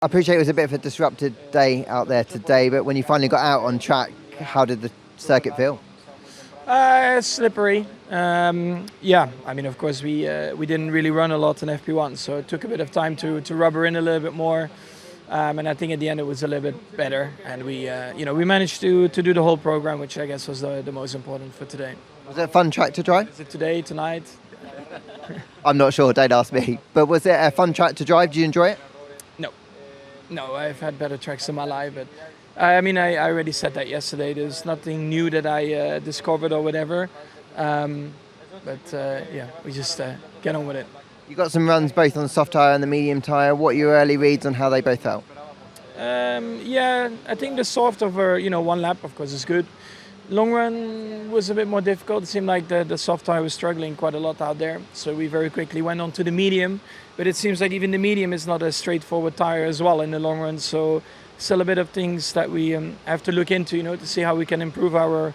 I appreciate it was a bit of a disrupted day out there today, but when you finally got out on track, how did the circuit feel? Slippery. Yeah, I mean, of course, we didn't really run a lot in FP1, so it took a bit of time to rubber in a little bit more. And I think at the end it was a little bit better, and we managed to do the whole program, which I guess was the most important for today. Was it a fun track to drive? Is it today, tonight? I'm not sure, don't ask me. But was it a fun track to drive? Did you enjoy it? No, I've had better tracks in my life, but I mean, I already said that yesterday. There's nothing new that I discovered or whatever. Yeah, we just get on with it. You got some runs both on the soft tyre and the medium tyre. What are your early reads on how they both felt? Yeah, I think the soft over, one lap, of course, is good. Long run was a bit more difficult. It seemed like the soft tyre was struggling quite a lot out there. So we very quickly went on to the medium. But it seems like even the medium is not a straightforward tyre as well in the long run. So still a bit of things that we have to look into, to see how we can improve our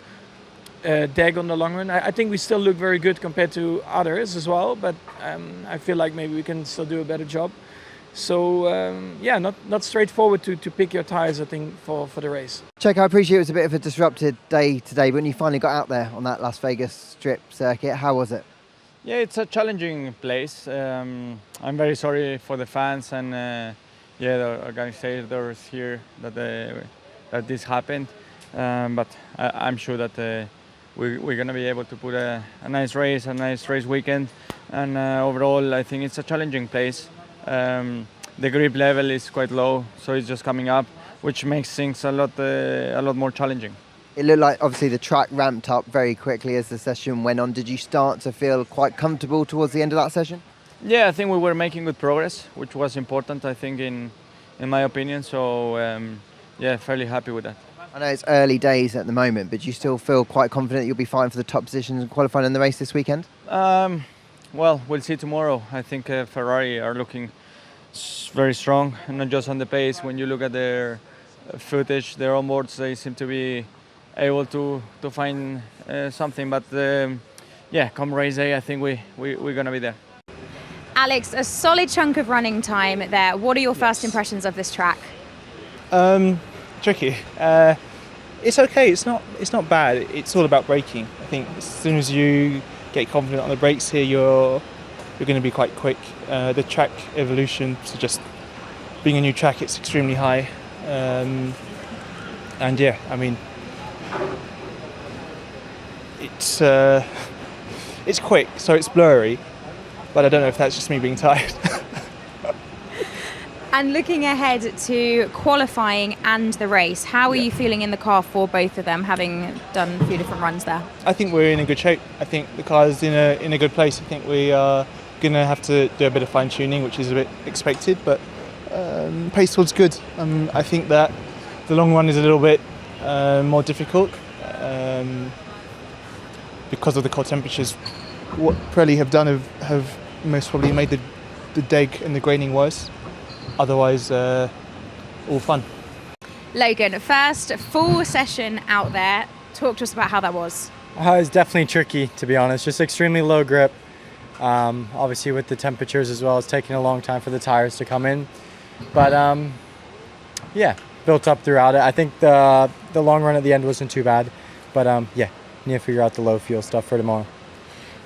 DEG on the long run. I think we still look very good compared to others as well. But I feel like maybe we can still do a better job. So, yeah, not straightforward to pick your tyres, I think, for the race. Checo, I appreciate it was a bit of a disrupted day today, but when you finally got out there on that Las Vegas Strip circuit, how was it? Yeah, it's a challenging place. I'm very sorry for the fans and the organizers here that this happened. But I'm sure that we're going to be able to put a nice race weekend. And overall, I think it's a challenging place. The grip level is quite low, so it's just coming up, which makes things a lot more challenging. It looked like obviously the track ramped up very quickly as the session went on. Did you start to feel quite comfortable towards the end of that session? Yeah, I think we were making good progress, which was important, I think, in my opinion. So yeah, fairly happy with that. I know it's early days at the moment, but do you still feel quite confident you'll be fighting for the top positions and qualifying in the race this weekend? Well, we'll see tomorrow. I think Ferrari are looking very strong, and not just on the pace. When you look at their footage, their onboards, they seem to be able to find something. But yeah, come race day, I think we're going to be there. Alex, a solid chunk of running time there. What are your first impressions of this track? Tricky. It's okay. It's not bad. It's all about braking. I think as soon as you get confident on the brakes here, you're going to be quite quick. The track evolution, so just being a new track, it's extremely high. And yeah, I mean, it's quick, so it's blurry. But I don't know if that's just me being tired. And looking ahead to qualifying and the race, how are you feeling in the car for both of them, having done a few different runs there? I think we're in a good shape. I think the car's in a good place. I think we are going to have to do a bit of fine tuning, which is a bit expected, but pace was good. I think that the long run is a little bit more difficult because of the cold temperatures. What Pirelli have done have most probably made the DEG and the graining worse. Otherwise, all fun. Logan, first full session out there. Talk to us about how that was. It was definitely tricky, to be honest. Just extremely low grip. Obviously, with the temperatures as well, it's taking a long time for the tires to come in. But yeah, built up throughout it. I think the long run at the end wasn't too bad. But yeah, need to figure out the low fuel stuff for tomorrow.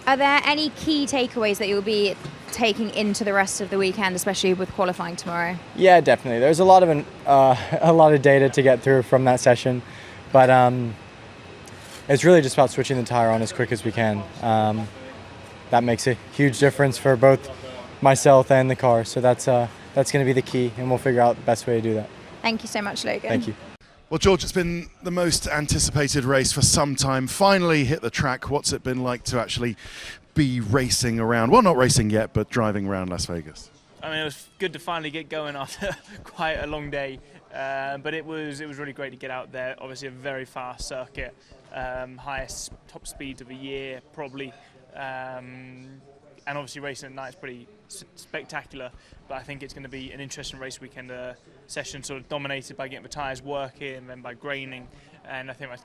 Are there any key takeaways that you'll be taking into the rest of the weekend, especially with qualifying tomorrow? Yeah, definitely. There's a lot of data to get through from that session, but it's really just about switching the tire on as quick as we can. That makes a huge difference for both myself and the car. So that's going to be the key, and we'll figure out the best way to do that. Thank you so much, Logan. Thank you. Well, George, it's been the most anticipated race for some time. Finally hit the track. What's it been like to actually be racing around? Well, not racing yet, but driving around Las Vegas. I mean, it was good to finally get going after quite a long day, but it was really great to get out there. Obviously, a very fast circuit, highest top speed of the year, probably. And obviously racing at night is pretty spectacular, but I think it's going to be an interesting race weekend session, sort of dominated by getting the tyres working and then by graining, and I think that's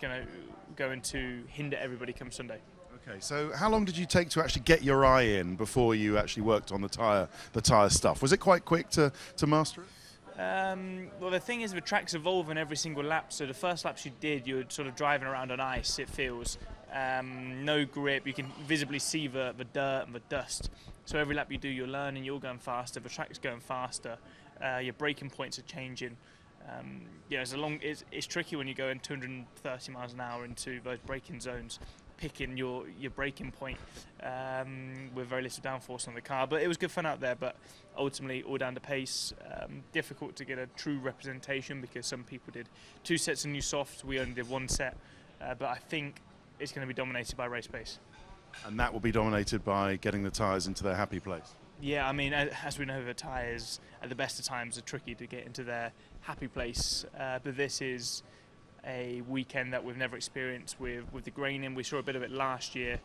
going to hinder everybody come Sunday. Okay, so how long did you take to actually get your eye in before you actually worked on the tyre stuff? Was it quite quick to master it? Well, the thing is, the track's evolving every single lap. So the first laps you did, you were sort of driving around on ice. It feels no grip. You can visibly see the dirt and the dust. So every lap you do, you're learning. You're going faster. The track's going faster. Your braking points are changing. It's tricky when you go in 230 miles an hour into those braking zones, picking your braking point with very little downforce on the car. But it was good fun out there, but ultimately all down to pace. Difficult to get a true representation because some people did 2 sets of new softs, we only did 1 set, but I think it's going to be dominated by race pace. And that will be dominated by getting the tyres into their happy place. Yeah, I mean, as we know, the tyres at the best of times are tricky to get into their happy place, but this is a weekend that we've never experienced with the graining. We saw a bit of it last year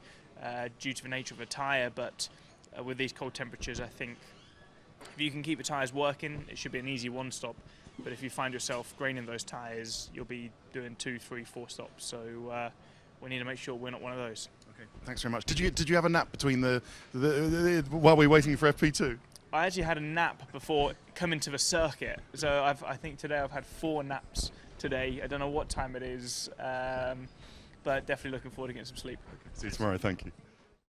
due to the nature of the tyre, but with these cold temperatures, I think if you can keep the tyres working, it should be an easy 1-stop. But if you find yourself graining those tyres, you'll be doing 2, 3, 4 stops. So we need to make sure we're not one of those. Okay, thanks very much. Did you have a nap between while we were waiting for FP2? I actually had a nap before coming to the circuit. So I think today I've had 4 naps today. I don't know what time it is, but definitely looking forward to getting some sleep. See you tomorrow. Thank you.